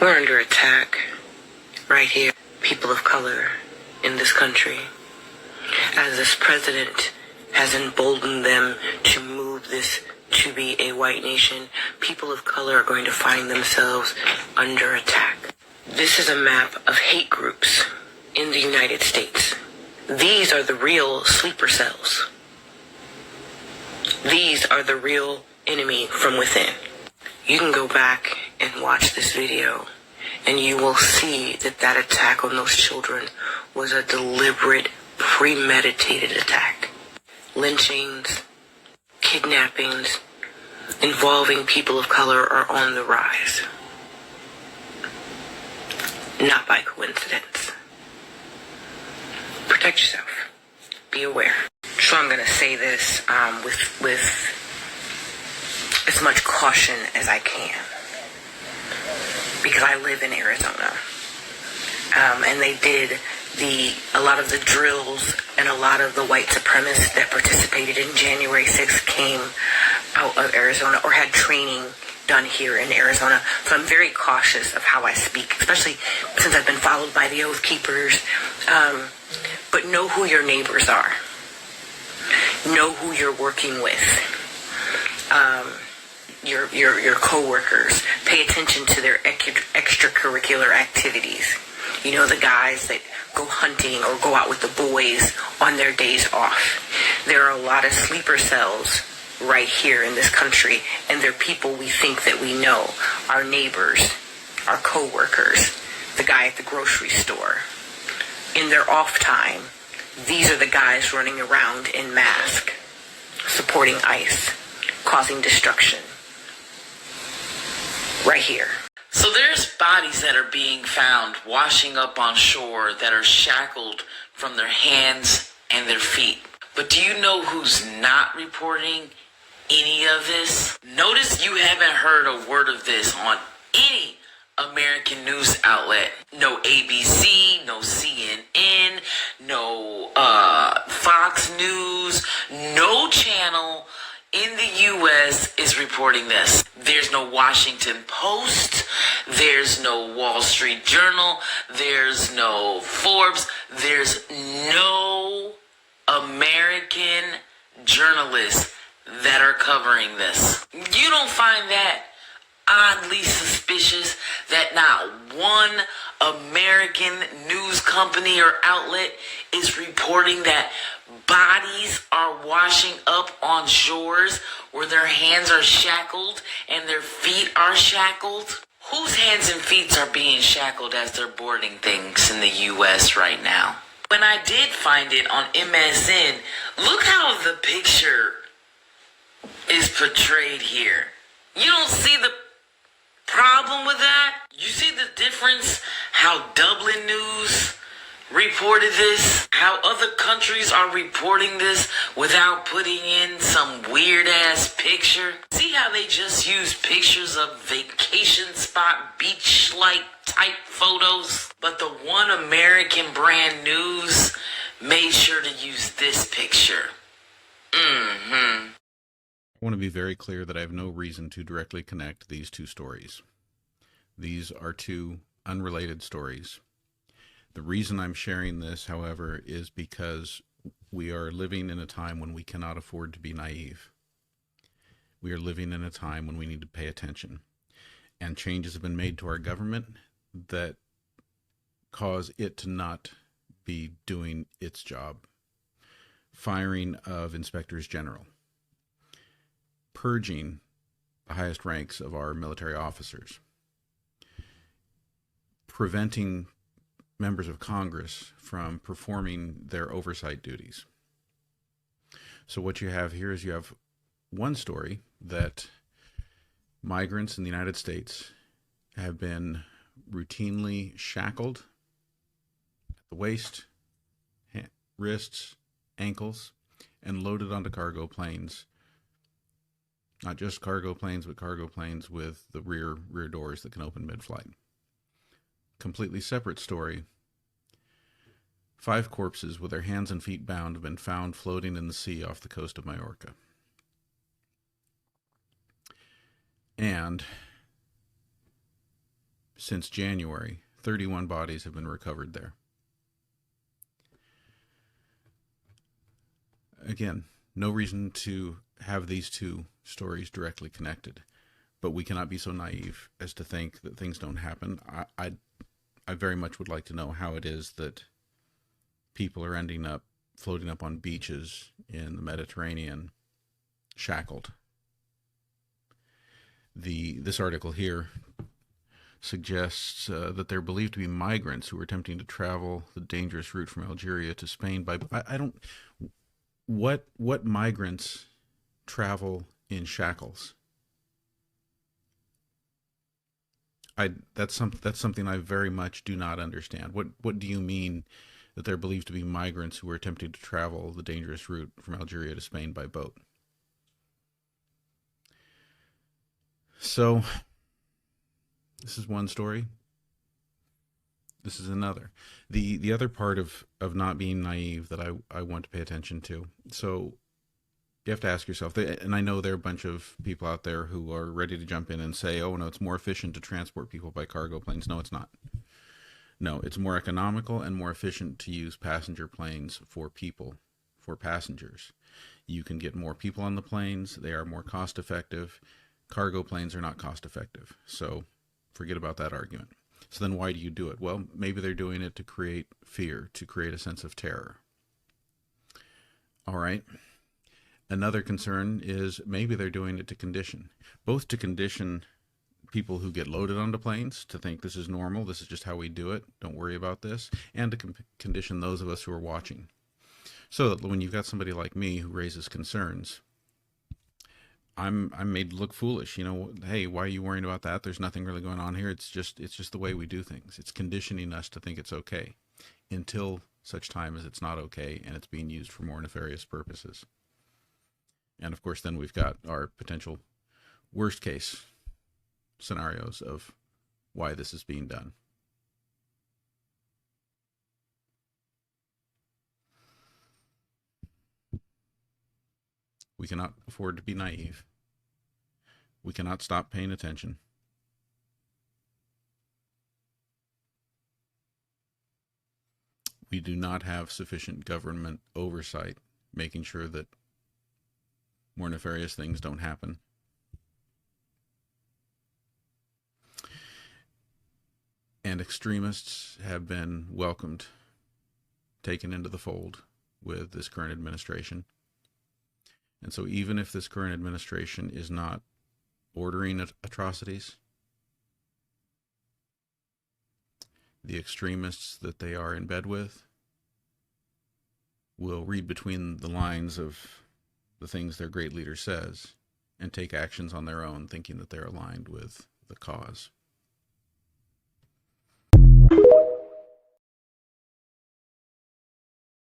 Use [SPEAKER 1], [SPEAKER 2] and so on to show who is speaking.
[SPEAKER 1] We're under attack right here, people of color in this country, as this president has emboldened them to move this to be a white nation. People of color are going to find themselves under attack. This is a map of hate groups in the United States. These are the real sleeper cells. These are the real enemy from within. You can go back and watch this video, and you will see that attack on those children was a deliberate, premeditated attack. Lynchings, kidnappings involving people of color are on the rise. Not by coincidence. Protect yourself. Be aware. So I'm going to say this with as much caution as I can, because I live in Arizona, and they did a lot of the drills, and a lot of the white supremacists that participated in January 6th came out of Arizona or had training done here in Arizona. So I'm very cautious of how I speak, especially since I've been followed by the Oath Keepers. But know who your neighbors are. Know who you're working with. Your co-workers. Pay attention to their extracurricular activities. You know, the guys that go hunting or go out with the boys on their days off. There are a lot of sleeper cells right here in this country, and they're people we think that we know. Our neighbors, our co-workers, the guy at the grocery store. In their off time, these are the guys running around in mask, supporting ICE, causing destruction. Right here.
[SPEAKER 2] So there's bodies that are being found washing up on shore that are shackled from their hands and their feet. But do you know who's not reporting any of this? Notice you haven't heard a word of this on any American news outlet. No ABC, no CNN, no Fox News, no channel in the U.S. is reporting this. There's no Washington Post, there's no Wall Street Journal, there's no Forbes, there's no American journalists that are covering this. You don't find that oddly suspicious that not one American news company or outlet is reporting that bodies are washing up on shores where their hands are shackled and their feet are shackled? Whose hands and feet are being shackled as they're boarding things in the U.S. right now? When I did find it on MSN, look how the picture is portrayed here. You don't see the problem with that? You see the difference? How Dublin News reported this? How other countries are reporting this without putting in some weird ass picture? See how they just use pictures of vacation spot, beach-like type photos? But the One American brand news made sure to use this picture.
[SPEAKER 3] I want to be very clear that I have no reason to directly connect these two stories. These are two unrelated stories. The reason I'm sharing this, however, is because we are living in a time when we cannot afford to be naive. We are living in a time when we need to pay attention. And changes have been made to our government that cause it to not be doing its job. Firing of inspectors general. Purging the highest ranks of our military officers. Preventing members of Congress from performing their oversight duties. So what you have here is you have one story that migrants in the United States have been routinely shackled at the waist, wrists, ankles, and loaded onto cargo planes. Not just cargo planes, but cargo planes with the rear doors that can open mid-flight. Completely separate story. 5 corpses with their hands and feet bound have been found floating in the sea off the coast of Majorca. And since January, 31 bodies have been recovered there. Again, no reason to have these two stories directly connected, but we cannot be so naive as to think that things don't happen. I very much would like to know how it is that people are ending up floating up on beaches in the Mediterranean, shackled. This article here suggests that they're believed to be migrants who were attempting to travel the dangerous route from Algeria to Spain by. I don't. What migrants travel in shackles? That's something I very much do not understand. What do you mean that they're believed to be migrants who were attempting to travel the dangerous route from Algeria to Spain by boat? So, this is one story. This is another. The other part of not being naive that I want to pay attention to. So, you have to ask yourself, and I know there are a bunch of people out there who are ready to jump in and say, oh, no, it's more efficient to transport people by cargo planes. No, it's not. No, it's more economical and more efficient to use passenger planes for people, for passengers. You can get more people on the planes. They are more cost effective. Cargo planes are not cost effective. So forget about that argument. So then why do you do it? Well, maybe they're doing it to create fear, to create a sense of terror. All right. Another concern is maybe they're doing it to condition, both to condition people who get loaded onto planes to think this is normal, this is just how we do it, don't worry about this, and to condition those of us who are watching. So that when you've got somebody like me who raises concerns, I'm made to look foolish. You know, hey, why are you worrying about that? There's nothing really going on here. It's just the way we do things. It's conditioning us to think it's okay until such time as it's not okay and it's being used for more nefarious purposes. And of course, then we've got our potential worst case scenarios of why this is being done. We cannot afford to be naive. We cannot stop paying attention. We do not have sufficient government oversight, making sure that more nefarious things don't happen. And extremists have been welcomed, taken into the fold with this current administration. And so even if this current administration is not ordering atrocities, the extremists that they are in bed with will read between the lines of the things their great leader says and take actions on their own, thinking that they're aligned with the cause.